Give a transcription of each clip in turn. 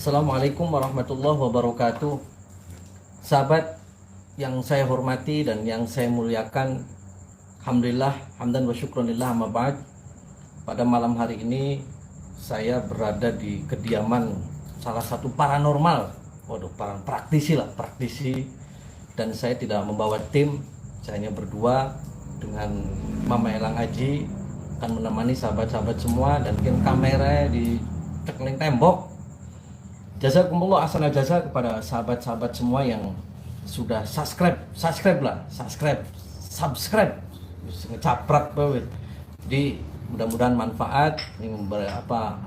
Assalamualaikum warahmatullahi wabarakatuh. Sahabat yang saya hormati dan yang saya muliakan, alhamdulillah, hamdan wa syukronillah, amma ba'd. Pada malam hari ini saya berada di kediaman salah satu paranormal. Waduh, praktisi. Dan saya tidak membawa tim, saya hanya berdua dengan Mama Elang Aji akan menemani sahabat-sahabat semua, dan mungkin kamera di cekeling tembok. Jazakumullah ahsanal jazaa kepada sahabat-sahabat semua yang sudah subscribe, ngecaprak banget. Jadi mudah-mudahan manfaat ini,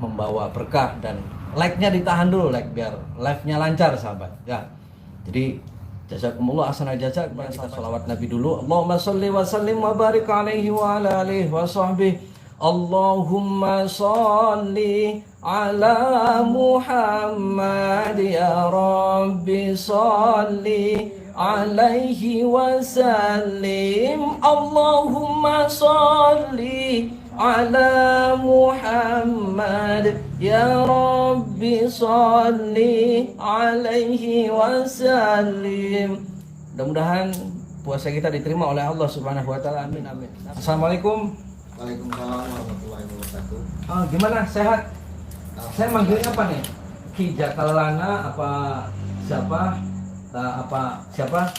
membawa berkah, dan like-nya ditahan dulu, biar live-nya lancar sahabat ya. Jadi jazakumullah ahsanal jazaa kepada salawat Nabi dulu. Allahumma sholli wa sallim wa barik alaihi wa ala alihi wa sahbihi. Allahumma sholli ala Muhammad ya Rabbi sholli alaihi wa sallim. Allahumma sholli ala Muhammad ya Rabbi sholli alaihi wa sallim. Mudah-mudahan puasa kita diterima oleh Allah Subhanahu wa taala. Amin amin. Assalamualaikum. Waalaikumsalam warahmatullahi wabarakatuh. Gimana, sehat? Saya manggilnya apa nih? Ki Jakalana apa siapa? Siapa?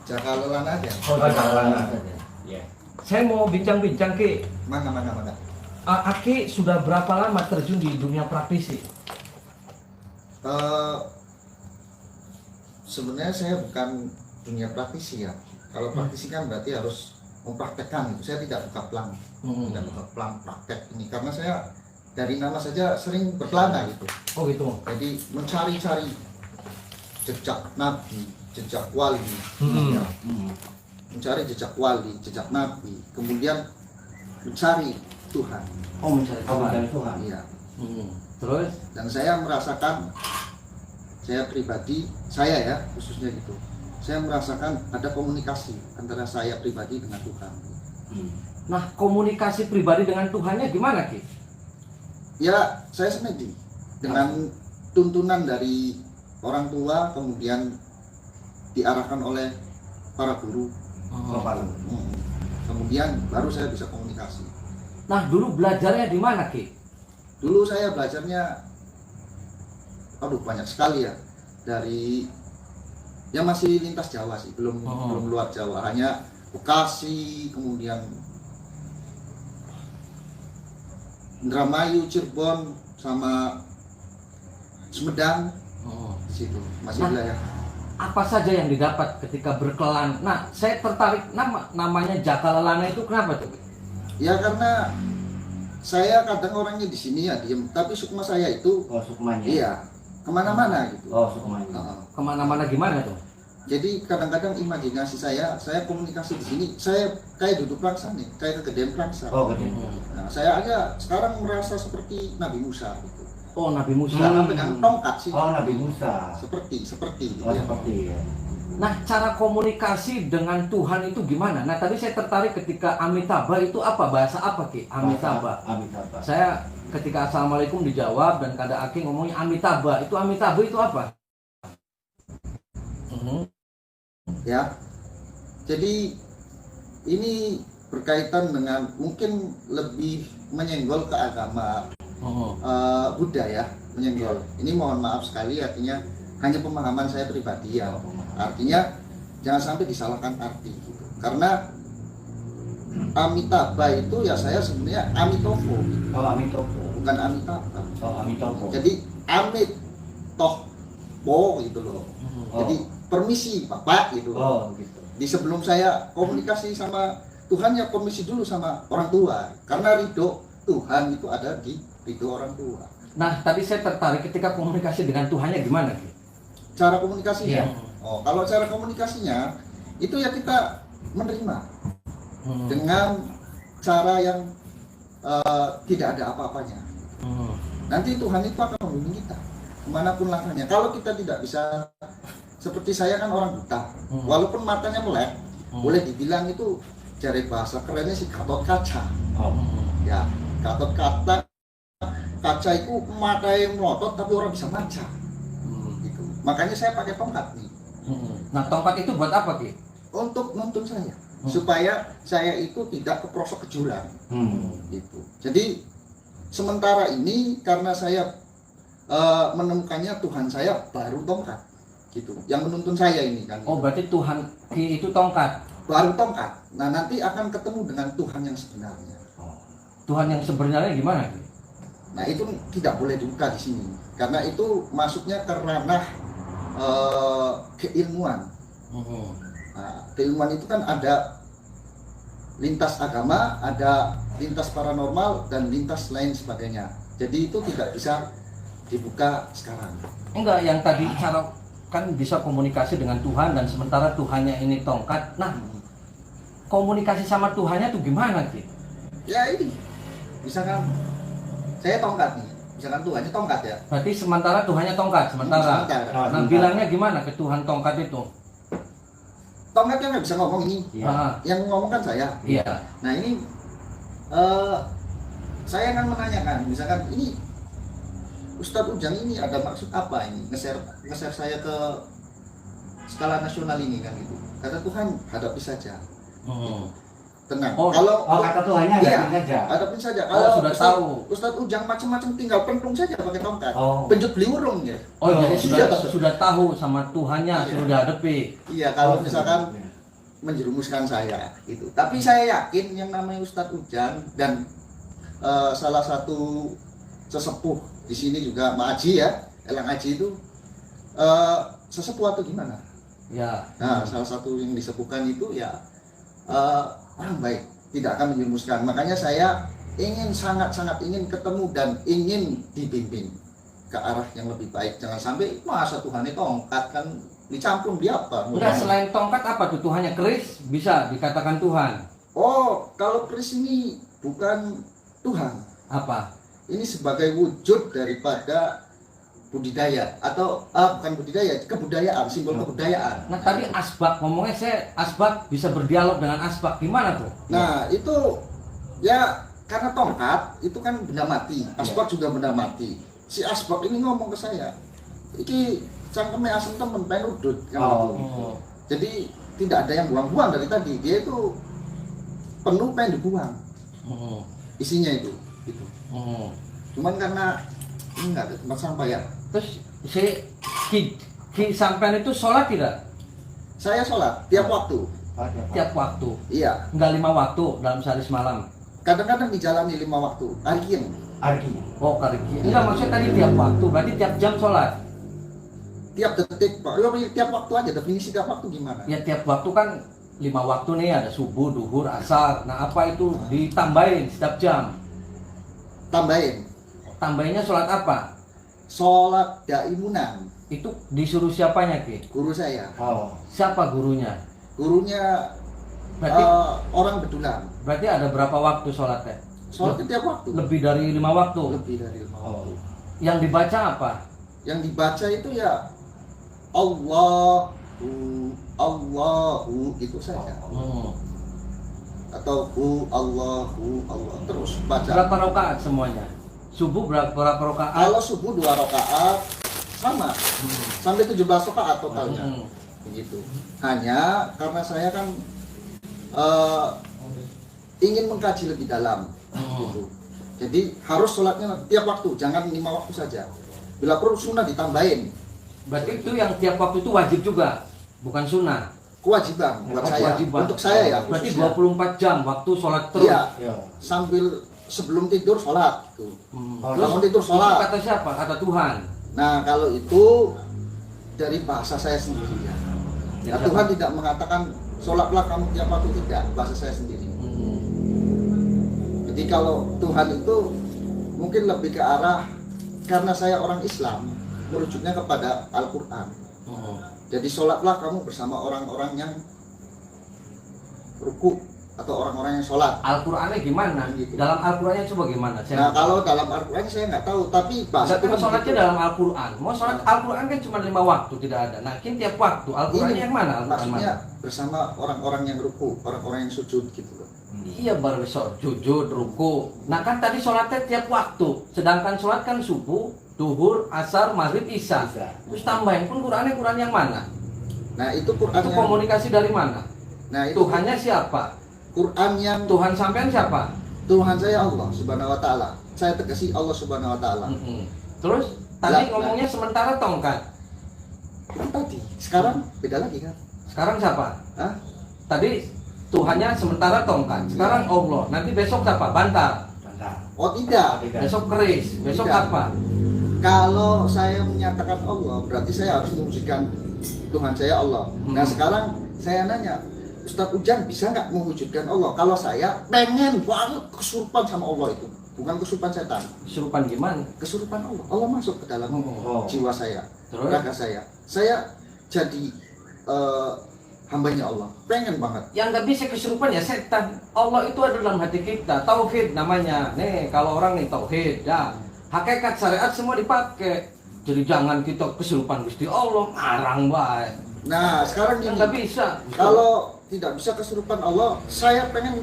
Jakalelan aja. Oh, Jakalana. Ya. Saya mau bincang-bincang, Ki. Mana. Aki sudah berapa lama terjun di dunia praktisi? Sebenarnya saya bukan dunia praktisi ya. Kalau praktisi kan berarti harus mempraktekkan itu. Saya tidak buka plang, tidak buka plang praktek ini, karena saya dari nama saja sering berkelana gitu. Oh gitu. Jadi mencari-cari jejak nabi, jejak wali, ya. Mencari jejak wali, jejak nabi, kemudian mencari Tuhan. Oh, mencari Tuhan. Iya. Terus? Dan saya merasakan, saya pribadi, saya ya khususnya gitu, saya merasakan ada komunikasi antara saya pribadi dengan Tuhan. Nah, komunikasi pribadi dengan Tuhannya gimana, Ki? Ya, saya semedi dengan tuntunan dari orang tua, kemudian diarahkan oleh para guru. Kemudian baru saya bisa komunikasi. Nah, dulu belajarnya di mana, Ki? Dulu saya belajarnya, banyak sekali ya, dari ya masih lintas Jawa sih, belum luar Jawa, hanya Bekasi, kemudian Indramayu, Cirebon, sama Sumedang, di situ masih wilayah. Apa saja yang didapat ketika berkelana? Nah, saya tertarik namanya Jakalana itu kenapa tuh? Ya karena saya kadang orangnya di sini ya diem, tapi sukma saya itu, sukmanya. Iya, kemana-mana gitu. Sukmanya. Kemana-mana gimana tuh? Jadi kadang-kadang imajinasi saya komunikasi di sini, saya kayak duduk praksa nih, kayak kegedean praksa. Nah, saya aja sekarang merasa seperti Nabi Musa gitu. Oh, Nabi Musa. Dengan tongkat sih. Oh, Nabi Musa. Seperti Seperti ya. Nah, cara komunikasi dengan Tuhan itu gimana? Nah, tadi saya tertarik ketika Amitabha itu apa? Bahasa apa, Ki? Amitabha. Saya ketika Assalamualaikum dijawab, dan kada Aki ngomongnya Amitabha. Amitabha itu apa? Ya, jadi ini berkaitan dengan mungkin lebih menyenggol ke agama Buddha ya, menyenggol. Ini mohon maaf sekali, artinya hanya pemahaman saya pribadi ya. Artinya jangan sampai disalahkan arti gitu. Karena Amitabha itu ya saya sebenarnya Amitofo. Amitofo. Bukan Amitabha. Amitofo. Jadi Amitofo gitu loh. Jadi permisi Bapak gitu. Gitu. Di sebelum saya komunikasi sama Tuhan ya komisi dulu sama orang tua. Karena ridho Tuhan itu ada di ridho orang tua. Nah, tadi saya tertarik ketika komunikasi dengan Tuhannya gimana, Ki? Cara komunikasinya? Iya. Kalau cara komunikasinya itu ya kita menerima dengan cara yang tidak ada apa-apanya. Nanti Tuhan itu akan membimbing kita kemanapun langkahnya. Kalau kita tidak bisa, seperti saya kan orang buta, walaupun matanya melek, boleh dibilang itu cari bahasa kerennya sih Gatot Kaca. Ya, Gatot kaca itu mata yang melotot tapi orang bisa manca. Gitu. Makanya saya pakai tongkat nih. Nah, tongkat itu buat apa, Ki? Untuk nuntun saya, supaya saya itu tidak keprosok ke jurang. Gitu. Jadi sementara ini karena saya menemukannya Tuhan saya baru tongkat, gitu. Yang menuntun saya ini kan. Oh, berarti Tuhan Ki itu tongkat. Baru tongkat. Nah, nanti akan ketemu dengan Tuhan yang sebenarnya. Tuhan yang sebenarnya gimana, Ki? Nah, itu tidak boleh dibuka di sini karena itu masuknya ke ranah keilmuan. Nah, keilmuan itu kan ada lintas agama, ada lintas paranormal dan lintas lain sebagainya. Jadi itu tidak bisa dibuka sekarang. Enggak, yang tadi cara kan bisa komunikasi dengan Tuhan dan sementara Tuhannya ini tongkat. Nah, komunikasi sama Tuhannya tuh gimana, Ki? Ya ini, misalkan saya tongkat nih, misalkan Tuhannya tongkat ya. Berarti sementara Tuhannya tongkat, sementara. Nah, bilangnya gimana ke Tuhan tongkat itu? Tongkatnya nggak bisa ngomong ini. Iya. Yang ngomong kan saya. Iya. Nah ini saya akan menanyakan, misalkan ini Ustadz Ujang ini ada maksud apa ini nge-share saya ke skala nasional ini kan gitu. Kata Tuhan hadapi saja. Tenang. Oh, Kalau kata Tuhannya iya, hadapin saja. hadapin saja. Oh, Kalau sudah tahu. Ustadz Ujang macam-macam tinggal pentung saja pakai tongkat. Oh. Penjut beliurung ya. Oh, jadi Iya. sudah tahu sama Tuhannya, sudah dihadapi. Iya, kalau misalkan menjerumuskan saya gitu. Tapi saya yakin yang namanya Ustadz Ujang dan salah satu sesepuh di sini juga Mak Haji ya, Elang Haji itu sesepuh atau gimana? Ya. Nah, salah satu yang disepuhkan itu ya orang baik, tidak akan menjerumuskan. Makanya saya sangat-sangat ingin ketemu dan ingin dibimbing ke arah yang lebih baik. Jangan sampai masa Tuhan itu tongkat kan dicampur dia apa? Enggak, selain tongkat apa tuh Tuhannya? Keris bisa dikatakan Tuhan. Oh, kalau keris ini bukan Tuhan. Apa? Ini sebagai wujud daripada budidaya atau bukan budidaya, kebudayaan, simbol kebudayaan. Nah, tadi asbak, ngomongnya saya asbak bisa berdialog dengan asbak. Gimana tuh? Nah, itu ya karena tongkat itu kan benda mati, asbak juga benda mati. Si asbak ini ngomong ke saya, iki cangkeme asem temen pengen udut kan gitu. Jadi tidak ada yang buang-buang dari tadi, dia itu penuh pengen dibuang. Isinya itu gitu. Cuman karena ini nggak ada tempat sampah ya. Terus si Ki sampean itu sholat tidak? Saya sholat tiap waktu. Tiap waktu. Iya. Enggak 5 waktu dalam sehari semalam. Kadang-kadang dijalani 5 waktu. Arkin. Artinya. Oh, kariki. Enggak, maksudnya tadi tiap waktu, berarti tiap jam sholat. Tiap detik, Pak. Lo tiap waktu aja, definisi tiap waktu gimana? Ya tiap waktu kan 5 waktu nih, ada subuh, duhur, asar. Nah, apa itu ditambahin setiap jam? Tambahin. Tambahinnya sholat apa? Sholat daimunan. Itu disuruh siapanya, Ki? Guru saya. Oh. Siapa gurunya? Gurunya Berarti orang betulan. berarti ada berapa waktu sholatnya? Sholat tiap waktu. Lebih dari 5 waktu. Lebih dari 5 waktu. Yang dibaca apa? Yang dibaca itu ya Allahu itu saja. Atau Allahu Allah terus baca. Berapa rakaat semuanya? Subuh berapa rakaat? Kalau subuh 2 rakaat sama. Sampai 17 rakaat totalnya. Begitu. Hanya karena saya kan ingin mengkaji lebih dalam gitu. Jadi harus sholatnya tiap waktu, jangan 5 waktu saja. Bila perlu sunnah ditambahin. Berarti itu yang tiap waktu itu wajib juga, bukan sunnah. Kewajiban buat saya. Kewajiban. Untuk saya ya. Berarti khususnya. 24 jam waktu sholat terus. Iya. Sambil sebelum tidur sholat gitu. Bangun tidur Itu sholat. kata siapa? Kata Tuhan. Nah, kalau itu dari bahasa saya sendiri ya. Nah, Tuhan tidak mengatakan sholatlah kamu tiap waktu, tidak, bahasa saya sendiri. Jadi kalau Tuhan itu mungkin lebih ke arah, karena saya orang Islam, merujuknya kepada Al-Quran. Jadi sholatlah kamu bersama orang-orang yang ruku atau orang-orang yang sholat. Al-Qur'annya gimana? Gitu. Dalam Al-Qur'annya coba gimana? Nah, kalau dalam Al-Quran saya nggak tahu, tapi bahasa Tapi Tuhan sholatnya begitu. dalam Al-Qur'an. Mau sholat Al-Qur'an kan cuma 5 waktu, tidak ada. Nah, ini tiap waktu. Al-Qur'annya Ini yang mana? Al-Qur'an maksudnya mana? bersama orang-orang yang ruku, orang-orang yang sujud gitu loh. Iya baru besok sujud, ruku. Nah kan tadi sholatnya tiap waktu. Sedangkan sholat kan subuh, duhur, asar, maghrib, isya. Isya. Terus tambahin pun Qurannya Quran yang mana? Nah, itu Quran Itu yang komunikasi dari mana? Nah, itu Tuhannya siapa? Quran yang Tuhan sampean siapa? Tuhan saya Allah Subhanahu wa taala. Saya tegasi Allah Subhanahu wa taala. Terus tadi Lah, ngomongnya sementara tongkat. Itu tadi. Sekarang beda lagi kan? Sekarang siapa? Hah? Tadi Tuhannya sementara tongkat. Sekarang Allah. Nanti besok siapa? Bantal. Bentar. Oh, tidak. Besok keris. Besok Tidak. apa? Kalau saya menyatakan Allah, berarti saya harus mewujudkan Tuhan saya Allah. Nah, sekarang saya nanya, Ustadz Ujang bisa nggak mewujudkan Allah? Kalau saya pengen banget kesurupan sama Allah itu, bukan kesurupan setan, Kesurupan gimana? kesurupan Allah. Allah masuk ke dalam Oh. jiwa saya, Terus? raga saya. Saya jadi hambanya Allah. Pengen banget. Yang nggak bisa kesurupan ya setan. Allah itu ada dalam hati kita. Tauhid namanya. Nih kalau orang nih tauhid ya. Hakikat syariat semua dipakai. Jadi jangan kita kesurupan Gusti Allah ngarang baik. Nah, sekarang Yang gini, nggak bisa. kalau tidak bisa kesurupan Allah, saya pengen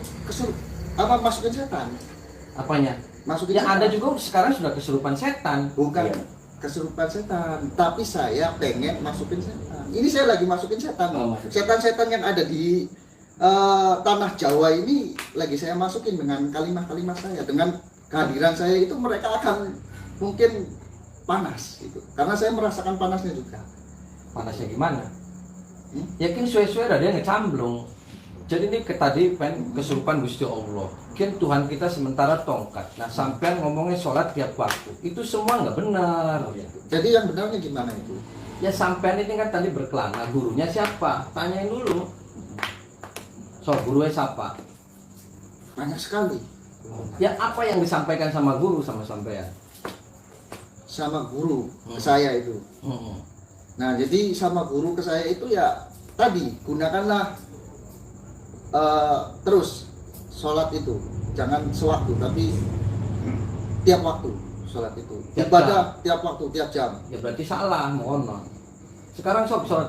masukin setan. Apanya? Masukin Yang setan. ada juga sekarang sudah kesurupan setan. Bukan Iya. kesurupan setan, tapi saya pengen masukin setan. Ini saya lagi masukin setan. Oh, masukin. Setan-setan yang ada di tanah Jawa ini lagi saya masukin dengan kalimat-kalimat saya, dengan kehadiran saya itu mereka akan mungkin panas gitu. Karena saya merasakan panasnya juga. Panasnya gimana? Hmm? Yakin suwe-suwe ada yang ngecamblung. Jadi ini tadi kesurupan Gusti Allah. Mungkin Tuhan kita sementara tongkat. Nah sampean ngomongnya sholat tiap waktu. Itu semua nggak benar. Jadi yang benarnya gimana itu? Ya sampean ini kan tadi berkelana. Gurunya siapa? Tanyain dulu. So gurunya siapa? Banyak sekali. Ya apa yang disampaikan sama guru sama sampean? Sama guru ke saya itu. Hmm. Nah, jadi sama guru ke saya itu ya tadi gunakanlah terus sholat itu, jangan sewaktu tapi tiap waktu sholat itu. Tiap Ibadah tiap waktu, tiap jam. Ya berarti salah, mohon maaf. Sekarang sob sholat.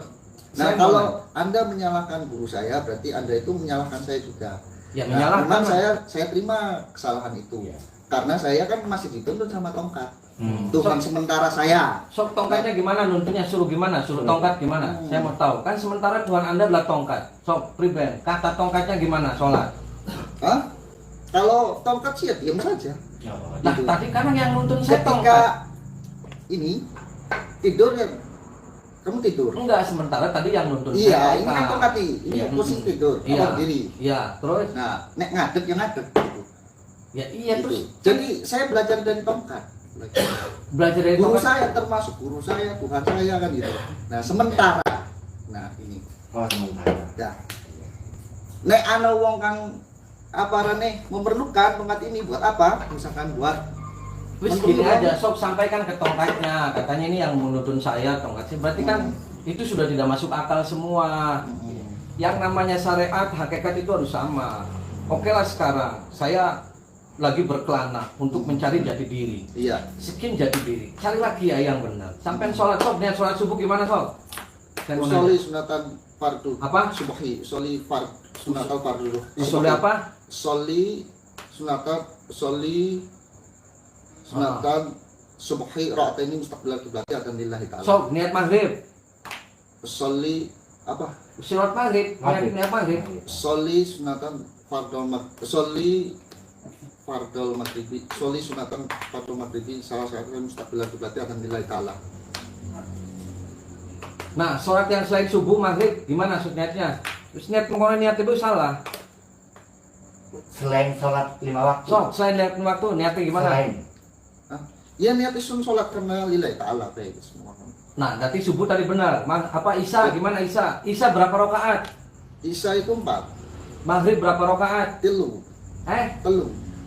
Nah, Saya kalau mau- Anda menyalahkan guru saya, berarti Anda itu menyalahkan saya juga. ya Nah, menyalahkan. memang saya terima kesalahan itu. Iya. Karena saya kan masih dituntut sama tongkat. Hmm. Tuhan sementara saya. Sok tongkatnya gimana, nuntunnya suruh gimana, suruh tongkat gimana? Saya mau tahu. Kan sementara Tuhan Anda adalah tongkat. Sok pribadi, kata tongkatnya gimana sholat? Hah? Kalau tongkat sih ya diam saja. Oh, Nah, Gitu. tadi kan yang nuntun saya Ketika tongkat. ini tidur ya, kamu tidur. Enggak, sementara tadi yang nuntun Iya, saya ini kan tongkat nih. Ini Iya. posisi tidur, Iya. apa diri. Iya, terus Nah, nek ngadeg ya ngadeg. Gitu. ya iya Gitu. terus Jadi saya belajar dari tongkat. belajar dari Guru tongkat. saya termasuk guru saya, Tuhan saya kan gitu. Nah, sementara. Nah, ini. Oh, sementara. Ya. Nek ana wong kang apa rene memerlukan tongkat ini buat apa? Misalkan buat Wis gini aja, sok sampaikan ke tongkatnya. Katanya ini yang menuntun saya tongkatnya. Berarti kan itu sudah tidak masuk akal semua. Yang namanya syariat, hakikat itu harus sama. Oke lah sekarang saya lagi berkelana untuk mencari jati diri. Iya. Sekian jati diri. Carilah kiai yang benar. Sampai sholat sob, niat sholat subuh gimana sob? Saya mau Usoli nanya. sunatan fardu. Apa? Subahi, usoli sunatan fardu. Usulnya apa? Soli sunatan subhi ra'ataini mustaqbilal qiblati akan lillahi ta'ala. Sob, niat maghrib. Soli apa? Sholat maghrib, niat maghrib. Soli sunatan soli fardol maghribi. Soli sunatan fardol maghribi salah satu mustaqbilal qiblati akan lillahi ta'ala. Nah, sholat yang selain subuh maghrib gimana niatnya? Terus niat pengkonon niat itu salah. Selain sholat 5 waktu. Sob, selain niat waktu niatnya gimana? Selain. Ya niat isun sholat karena lillahi ta'ala kayak semua. Nah, berarti subuh tadi benar. Apa Isya gimana Isya? Isya berapa rakaat? Isya itu 4, Maghrib berapa rakaat? telu,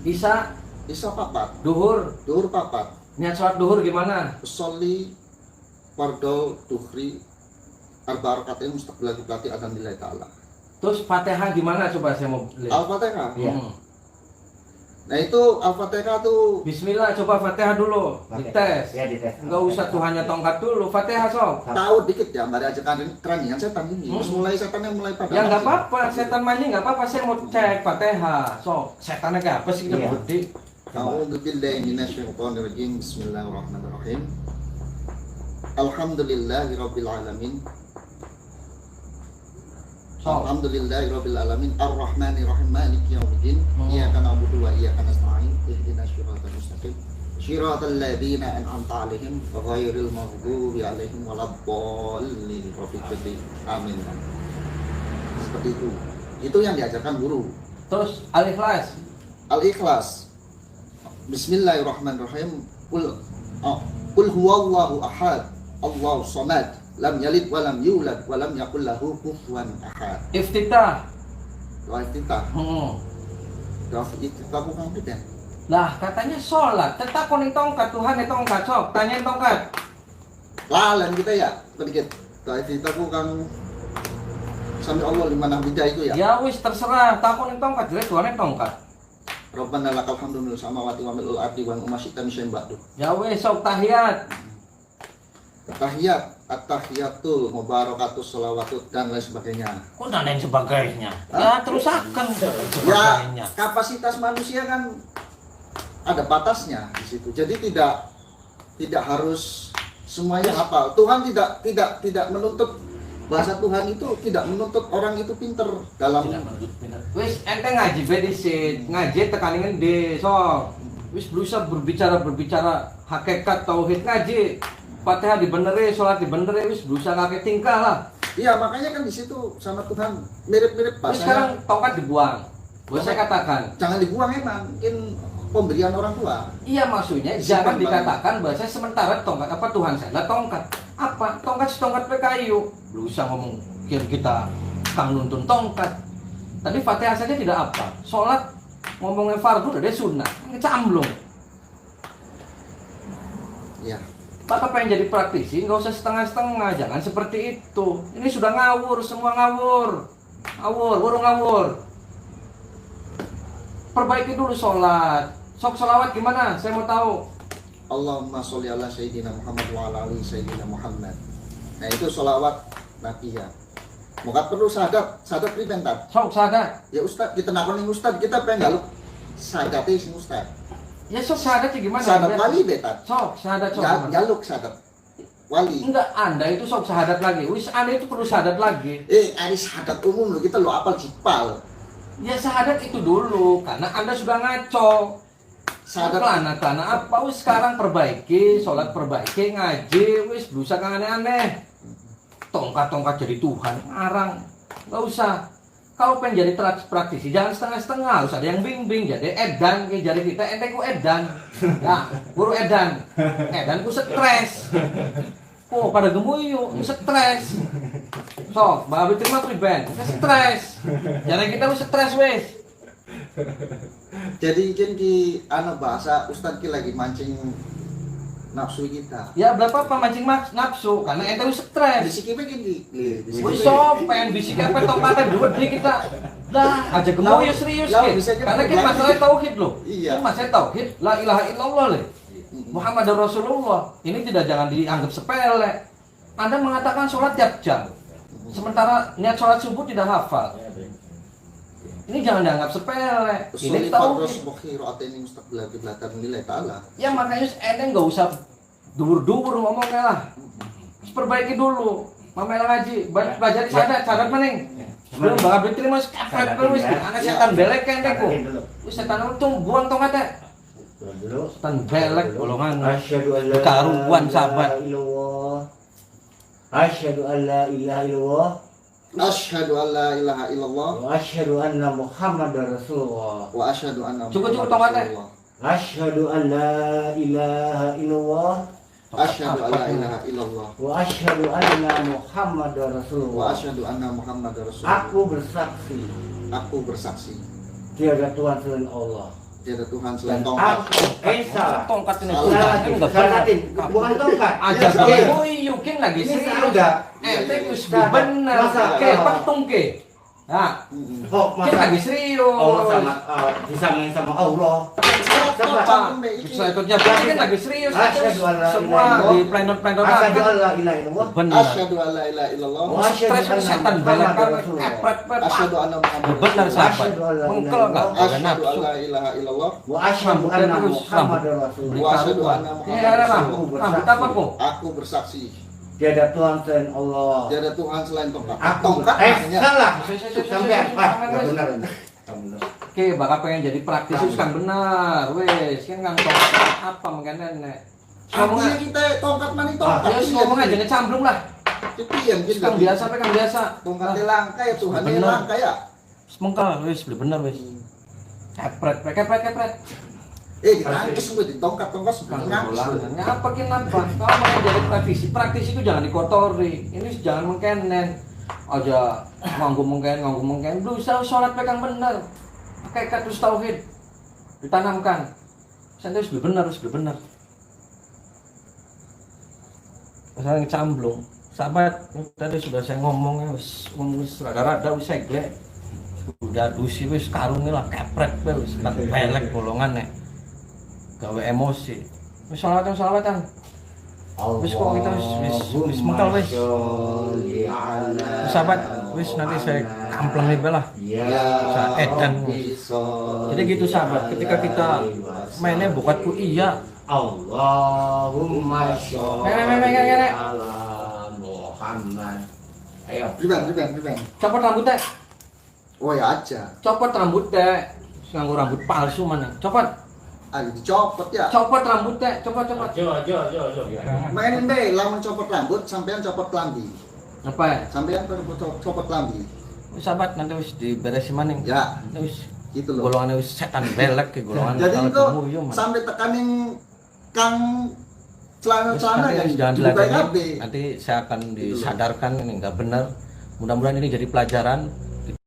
Isya, Isya 4, duhur. duhur 4, Niat sholat duhur gimana? soli fardol duhri arba rakaatin mustaqbilal qiblati akan lillahi ta'ala. Terus Fatihah gimana coba saya mau lihat. Al-Fatihah. Iya. Hmm. Nah itu Al-Fatihah tuh Bismillah, coba Fatihah dulu, dites. Ya dites. Enggak usah Tuhannya tongkat dulu, Fatihah sok. tahu dikit ya, mbak ada aja keranjingan setan ini. Terus mulai setannya mulai pada. Ya nggak apa-apa, setan main nggak apa-apa. Saya mau cek Fatihah, sok. Setannya kayak apa sih kita Iya. gede? A'udzubillahi minasyaitonirrajim. Bismillahirrahmanirrahim. Alhamdulillahirabbil alamin. Sok. Alhamdulillahirabbil alamin arrahmanirrahim maliki yaumiddin. Iyyaka na'budu wa iyyaka nasta'in. Ihdinas siratal mustaqim. Shiratal ladzina an'amta 'alaihim ghairil maghdubi 'alaihim waladdallin. Amin. Seperti itu. Itu yang diajarkan guru. Terus Al-Ikhlas. Al-Ikhlas. Bismillahirrahmanirrahim. Qul huwallahu ahad. Allahu samad. Lam yalid wa lam yulad wa lam yakul lahu kufuwan ahad. Iftitah. Doa iftitah. Doa iftitah bukan kita. Lah katanya sholat, tetap koning tongkat, Tuhan itu tongkat, sok, tanyain tongkat. Lalan kita ya, sedikit. Doa iftitah bukan sami Allah limana bidah itu ya. Ya wis terserah, tak koning tongkat, jadi Tuhan itu tongkat. Rabbana lakal hamdu mil samawati wa mil'ul ardi wa ma syi'ta min syai'in ba'du. Ya wis sok tahiyat. Tahiyat, at-tahiyatul mubarakatus shalawatut dan lain sebagainya. Kok dan lain sebagainya? Ya terus akan Ya, kapasitas manusia kan ada batasnya di situ. Jadi tidak harus semuanya hafal. Tuhan tidak menuntut bahasa Tuhan itu tidak menuntut orang itu pinter dalam. Wis ente ngaji bedisit, ngaji tekanin di sok. Wis berusaha berbicara hakikat tauhid ngaji. Fatihah dibeneri, sholat dibeneri, wis berusaha kakek tingkah lah. Iya, makanya kan di situ sama Tuhan mirip-mirip Terus sekarang bahasanya. tongkat dibuang. Boleh saya katakan. Jangan dibuang emang, mungkin pemberian orang tua. Iya maksudnya jangan dikatakan bahasa sementara tongkat apa Tuhan saya lah tongkat. Apa? Tongkat setongkat PKU. Berusaha ngomong kira kita kang nuntun tongkat. Tadi Fatihah saja tidak apa. Sholat ngomongnya fardu udah sunnah. Ngecamblung. Iya. Bapak pengen jadi praktisi, nggak usah setengah-setengah, jangan seperti itu. Ini sudah ngawur, semua ngawur. Ngawur, ngawur. Perbaiki dulu sholat. Sok sholawat gimana? Saya mau tahu. Allahumma sholli ala sayyidina Muhammad wa ala ali sayyidina Muhammad. Nah itu sholawat Nabi ya. Moga perlu sahadat pribentar. Sok sahadat. Ya Ustad, kita nakoni Ustad, kita pengen galuk sahadatnya sing Ustad. Ya sok sahadat sih gimana? Sahadat wali betat. Sok sahadat sok. Galuk sahadat wali. Enggak, Anda itu sok sahadat lagi. Wis Anda itu perlu sahadat lagi. Ada sahadat umum lo, kita lo apal cipal. Ya sahadat itu dulu, karena Anda sudah ngaco. Sahadat Kelana apa? Wis sekarang perbaiki, sholat perbaiki, ngaji, wis berusaha kang aneh-aneh. Tongkat-tongkat jadi Tuhan, ngarang. Nggak usah. Kalau pengen jadi praktisi, jangan setengah-setengah, harus ada yang bimbing. Jadi edan, jadi kita ente ku edan. Nah, guru edan. Edan ku stres. Oh, pada gemuyu, stres. Sok, babi terima priben, stres. Jangan kita ku stres wes. jadi mungkin di bahasa Ustad ki lagi mancing nafsu kita. Ya berapa apa mancing nafsu, karena ente ku stres. Bisiknya gini. Wih sok, pengen bisik apa tongkatnya dua di kita. Dah, aja gemuyu serius Lah, gitu. bisa aja Karena kita berbagi. masalah tauhid loh. Iya. Ini masalah tauhid, la ilaha illallah le. Muhammad Rasulullah. Ini tidak jangan dianggap sepele. Anda mengatakan sholat tiap jam. Sementara niat sholat subuh tidak hafal. Ini jangan dianggap sepele. Ini tauhid. Ya makanya ente nggak usah dur-dur ngomongnya lah. Perbaiki dulu. Mamela ngaji, belajar di sadat maning. Belum bakal diterima kafret terus. Anak setan belek kan deku. Wis setan untung buang tongkatnya. Dulu. Setan belek golongan. Asyhadu an la Karuan sahabat. ilaha illallah. Asyhadu an la ilaha illallah. Asyhadu an la ilaha illallah Wa asyhadu anna Muhammadar Rasulullah. wa asyhadu anna Cukup Muhammadar tongkatnya. Rasulullah. Asyhadu an la ilaha illallah. Asyhadu an la ilaha illallah Wa asyhadu anna Muhammadar wa Rasulullah. asyhadu anna Muhammadar Rasulullah. Aku bersaksi Aku bersaksi tiada Tuhan selain Allah. tiada Tuhan selain Dan tongkat. aku Esa. Tongkat ini Salah. Salatin, bukan tongkat. Aja Iya, gue yukin lagi Ini serius. salah. Ente wis Salah. bener. Masa- Ke patung ke. Nah, Kok kita masa lagi serius. Allah sama disamain sama Allah. Saya ikutnya berarti kan lagi serius. Asyhadu an la Semua ilaha di illallah. planner Asyhadu an la ilaha illallah. benar. Asyhadu an la ilaha illallah. Wa asyhadu Stres anna setan Muhammadar belakang Rasulullah. epret-epret. Asyhadu anna Muhammadar Benar sahabat. Asyhadu an la ilaha Mengkel enggak? illallah. Ada Asyhadu nafsu. an la ilaha illallah. Wa asyhadu anna Muhammadar Rasulullah. Wa asyhadu anna Ya, Muhammadar rambut. Rasulullah. Rambut apa kok? Aku bersaksi Tiada Tuhan selain Allah. tiada Tuhan selain tongkat. Aku Tongkat namanya. salah. Saya- Sampai apa? saya- Benar. Oke, bakal pengen jadi praktisi kan benar. Wes, kan kang tongkat apa mengkene nek. Ngomong Artinya kita tongkat mani ya tongkat. wis ngomong aja ngecamplung lah. Kepian gitu. Kang biasa apa kang biasa. Tongkatnya langka ya Tuhan Bener. langka ya. Mengkel wis bener wis. Kepret. Ngangkes gue di tongkat-tongkat Kang ngangkes. bolang. Ngapa kin nambah? Kalau mau jadi praktisi, praktisi itu jangan dikotori. Ini jangan mengkenen. Aja nganggu mengken. Berusaha sholat pegang bener. Pakai katus tauhid. Ditanamkan. Santai harus bener. Misalnya ngecamblung. Sahabat, tadi sudah saya ngomong ya, wis rada-rada wis seglek. Udah dusi wis karunge lah kepret wis kan pelek golongan nek. Gawe emosi. Wis salawatan. Wis kok kita wis mengkal wis. Sahabat, wis nanti saya kamplengi lah. Saya edan. Jadi gitu sahabat, ketika kita mainnya bukan ku iya. Allahumma sholli ala Muhammad. Ayo. Riban. Copot rambutnya. Oh ya aja. Copot rambutnya. Nganggo rambut palsu mana? Copot. Ayo dicopot ya. Copot rambutnya. Copot. Jo. Mainin be, lamun copot rambut, sampean copot lambi. Apa ya? Sampean copot lambi. Sahabat nanti wis diberesin maning. Ya, Wis gitu loh. golongan wis setan belek ke golongan. Jadi kalau itu temuyung, man. sampai tekanin Kang Wis celana-celana nanti yang wis jangan dibuka diladeni. KB. Nanti saya akan disadarkan ini enggak benar. Mudah-mudahan ini jadi pelajaran